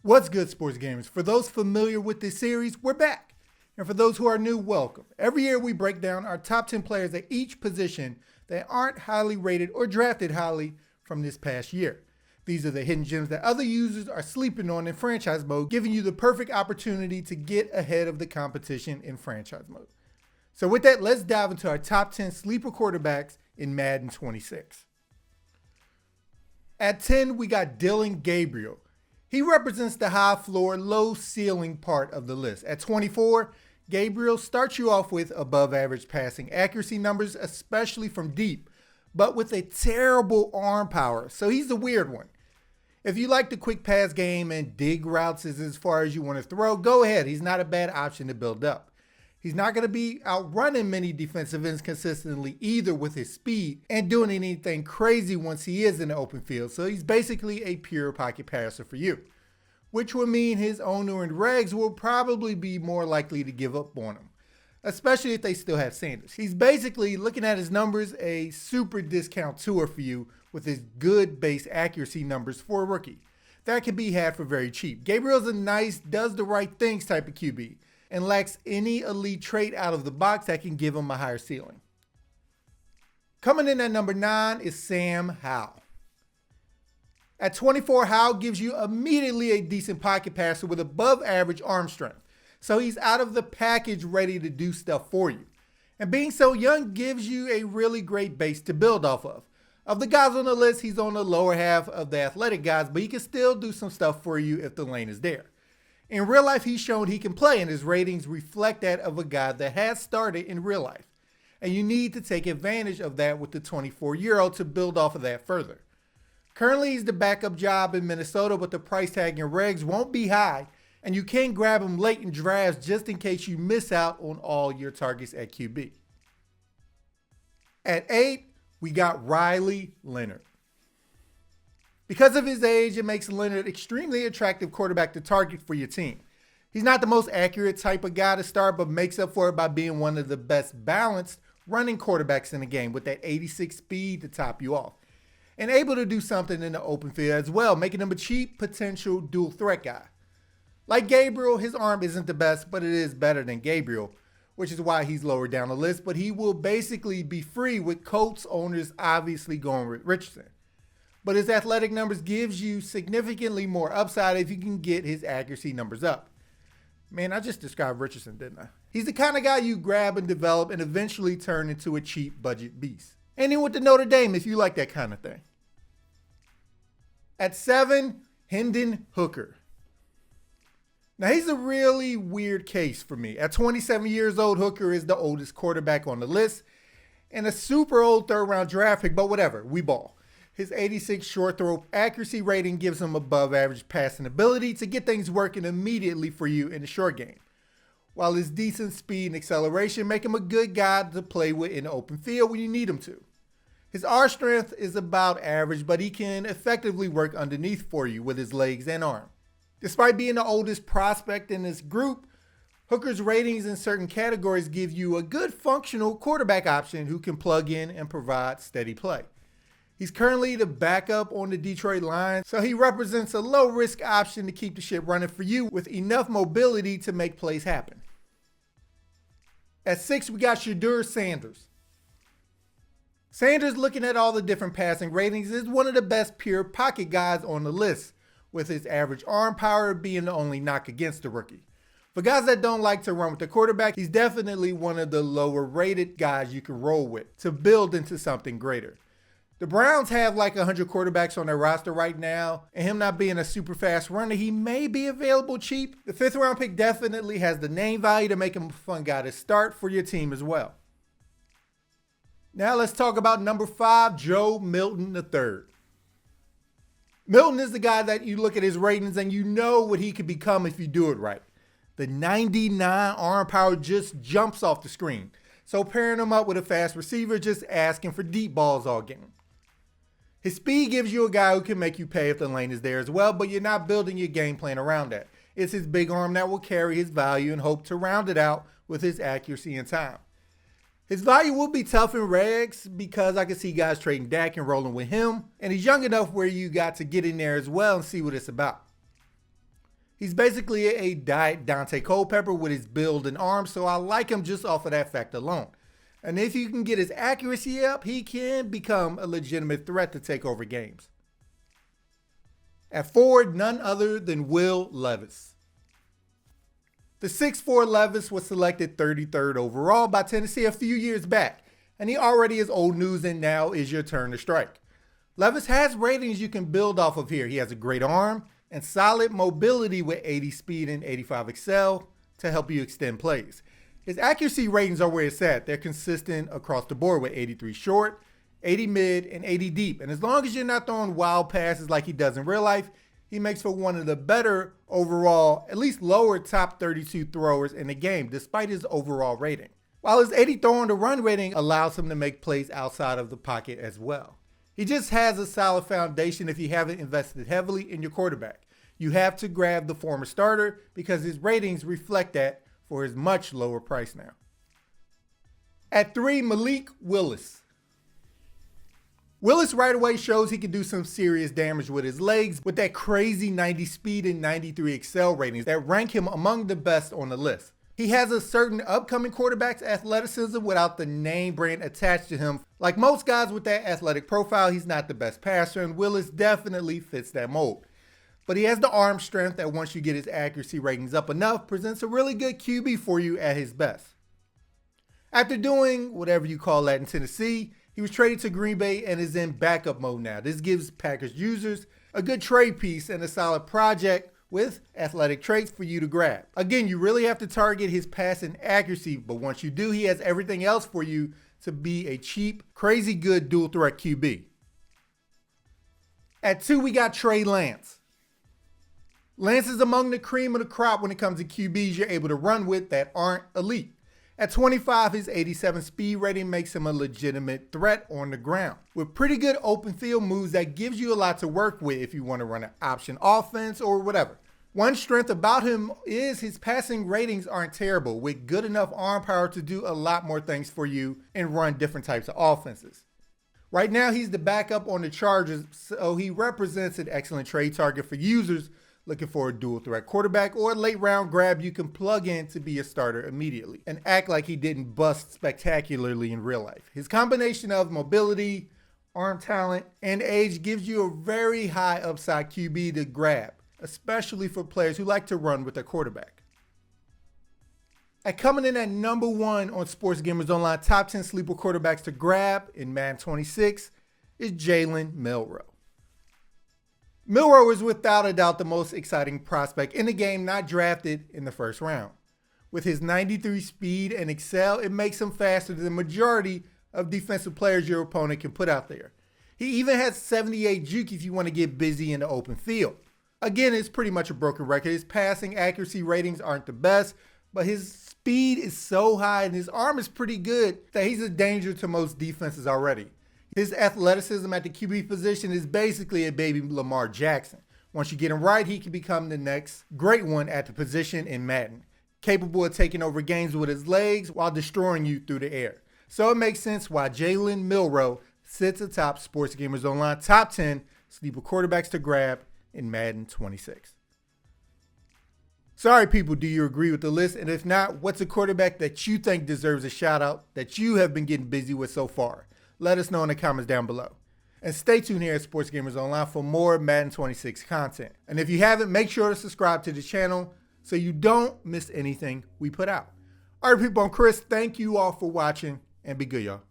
What's good, sports gamers? For those familiar with this series, we're back. And for those who are new, welcome. Every year we break down our top 10 players at each position that aren't highly rated or drafted highly from this past year. These are the hidden gems that other users are sleeping on in franchise mode, giving you the perfect opportunity to get ahead of the competition in franchise mode. So with that, let's dive into our top 10 sleeper quarterbacks in Madden 26. At 10, we got Dillon Gabriel. He represents the high floor, low ceiling part of the list. At 24, Gabriel starts you off with above average passing accuracy numbers, especially from deep, but with a terrible arm power. So he's the weird one. If you like the quick pass game and dig routes as far as you want to throw, go ahead. He's not a bad option to build up. He's not going to be outrunning many defensive ends consistently either with his speed and doing anything crazy once he is in the open field. So he's basically a pure pocket passer for you, which would mean his owner and regs will probably be more likely to give up on him, especially if they still have Sanders. He's basically, looking at his numbers, a super discount tour for you with his good base accuracy numbers for a rookie. That can be had for very cheap. Gabriel's a nice, does the right things type of QB and lacks any elite trait out of the box that can give him a higher ceiling. Coming in at number 9 is Sam Howell. At 24, Howell gives you immediately a decent pocket passer with above average arm strength. So he's out of the package ready to do stuff for you. And being so young gives you a really great base to build off of. Of the guys on the list, he's on the lower half of the athletic guys, but he can still do some stuff for you if the lane is there. In real life, he's shown he can play, and his ratings reflect that of a guy that has started in real life. And you need to take advantage of that with the 24-year-old to build off of that further. Currently, he's the backup job in Minnesota, but the price tag and regs won't be high, and you can grab him late in drafts just in case you miss out on all your targets at QB. At 8, we got Riley Leonard. Because of his age, it makes Leonard extremely attractive quarterback to target for your team. He's not the most accurate type of guy to start, but makes up for it by being one of the best balanced running quarterbacks in the game with that 86 speed to top you off. And able to do something in the open field as well, making him a cheap potential dual threat guy. Like Gabriel, his arm isn't the best, but it is better than Gabriel, which is why he's lower down the list, but he will basically be free with Colts owners obviously going with Richardson. But his athletic numbers gives you significantly more upside if you can get his accuracy numbers up. Man, I just described Richardson, didn't I? He's the kind of guy you grab and develop and eventually turn into a cheap budget beast. And then with the Notre Dame if you like that kind of thing. At 7, Hendon Hooker. Now he's a really weird case for me. At 27 years old, Hooker is the oldest quarterback on the list and a super old third-round draft pick, but whatever, we ball. His 86 short throw accuracy rating gives him above average passing ability to get things working immediately for you in the short game, while his decent speed and acceleration make him a good guy to play with in the open field when you need him to. His arm strength is about average, but he can effectively work underneath for you with his legs and arm. Despite being the oldest prospect in this group, Hooker's ratings in certain categories give you a good functional quarterback option who can plug in and provide steady play. He's currently the backup on the Detroit Lions, so he represents a low-risk option to keep the ship running for you with enough mobility to make plays happen. At 6, we got Shedeur Sanders. Sanders, looking at all the different passing ratings, is one of the best pure pocket guys on the list, with his average arm power being the only knock against the rookie. For guys that don't like to run with the quarterback, he's definitely one of the lower-rated guys you can roll with to build into something greater. The Browns have like 100 quarterbacks on their roster right now, and him not being a super fast runner, he may be available cheap. The 5th round pick definitely has the name value to make him a fun guy to start for your team as well. Now let's talk about number 5, Joe Milton III. Milton is the guy that you look at his ratings and you know what he could become if you do it right. The 99 arm power just jumps off the screen. So pairing him up with a fast receiver, just asking for deep balls all game. His speed gives you a guy who can make you pay if the lane is there as well, but you're not building your game plan around that. It's his big arm that will carry his value and hope to round it out with his accuracy and time. His value will be tough in regs because I can see guys trading Dak and rolling with him, and he's young enough where you got to get in there as well and see what it's about. He's basically a diet Dante Culpepper with his build and arm, so I like him just off of that fact alone. And if you can get his accuracy up, he can become a legitimate threat to take over games. At forward, none other than Will Levis. The 6'4" Levis was selected 33rd overall by Tennessee a few years back, and he already is old news and now is your turn to strike. Levis has ratings you can build off of here. He has a great arm and solid mobility with 80 speed and 85 excel to help you extend plays. His accuracy ratings are where it's at. They're consistent across the board with 83 short, 80 mid, and 80 deep. And as long as you're not throwing wild passes like he does in real life, he makes for one of the better overall, at least lower top 32 throwers in the game, despite his overall rating. While his 80 throw on the run rating allows him to make plays outside of the pocket as well. He just has a solid foundation if you haven't invested heavily in your quarterback. You have to grab the former starter because his ratings reflect that for his much lower price now. At 3, Malik Willis. Willis right away shows he can do some serious damage with his legs with that crazy 90 speed and 93 excel ratings that rank him among the best on the list. He has a certain upcoming quarterback's athleticism without the name brand attached to him. Like most guys with that athletic profile, he's not the best passer, and Willis definitely fits that mold. But he has the arm strength that once you get his accuracy ratings up enough, presents a really good QB for you at his best. After doing whatever you call that in Tennessee, he was traded to Green Bay and is in backup mode now. This gives Packers users a good trade piece and a solid project with athletic traits for you to grab. Again, you really have to target his passing accuracy, but once you do, he has everything else for you to be a cheap, crazy good dual threat QB. At 2, we got Trey Lance. Lance is among the cream of the crop when it comes to QBs you're able to run with that aren't elite. At 25, his 87 speed rating makes him a legitimate threat on the ground, with pretty good open field moves that gives you a lot to work with if you want to run an option offense or whatever. One strength about him is his passing ratings aren't terrible, with good enough arm power to do a lot more things for you and run different types of offenses. Right now, he's the backup on the Chargers, so he represents an excellent trade target for users looking for a dual threat quarterback or a late round grab you can plug in to be a starter immediately and act like he didn't bust spectacularly in real life. His combination of mobility, arm talent, and age gives you a very high upside QB to grab, especially for players who like to run with their quarterback. At coming in at number 1 on Sports Gamers Online top 10 sleeper quarterbacks to grab in Madden 26 is Jalen Milroe. Milroe is without a doubt the most exciting prospect in the game not drafted in the first round. With his 93 speed and excel, it makes him faster than the majority of defensive players your opponent can put out there. He even has 78 juke if you want to get busy in the open field. Again, it's pretty much a broken record. His passing accuracy ratings aren't the best, but his speed is so high and his arm is pretty good that he's a danger to most defenses already. His athleticism at the QB position is basically a baby Lamar Jackson. Once you get him right, he can become the next great one at the position in Madden, capable of taking over games with his legs while destroying you through the air. So it makes sense why Jalen Milroe sits atop Sports Gamers Online top 10 sleeper quarterbacks to grab in Madden 26. Sorry people, do you agree with the list? And if not, what's a quarterback that you think deserves a shout out that you have been getting busy with so far? Let us know in the comments down below. And stay tuned here at Sports Gamers Online for more Madden 26 content. And if you haven't, make sure to subscribe to the channel so you don't miss anything we put out. All right, people, I'm Chris. Thank you all for watching, and be good, y'all.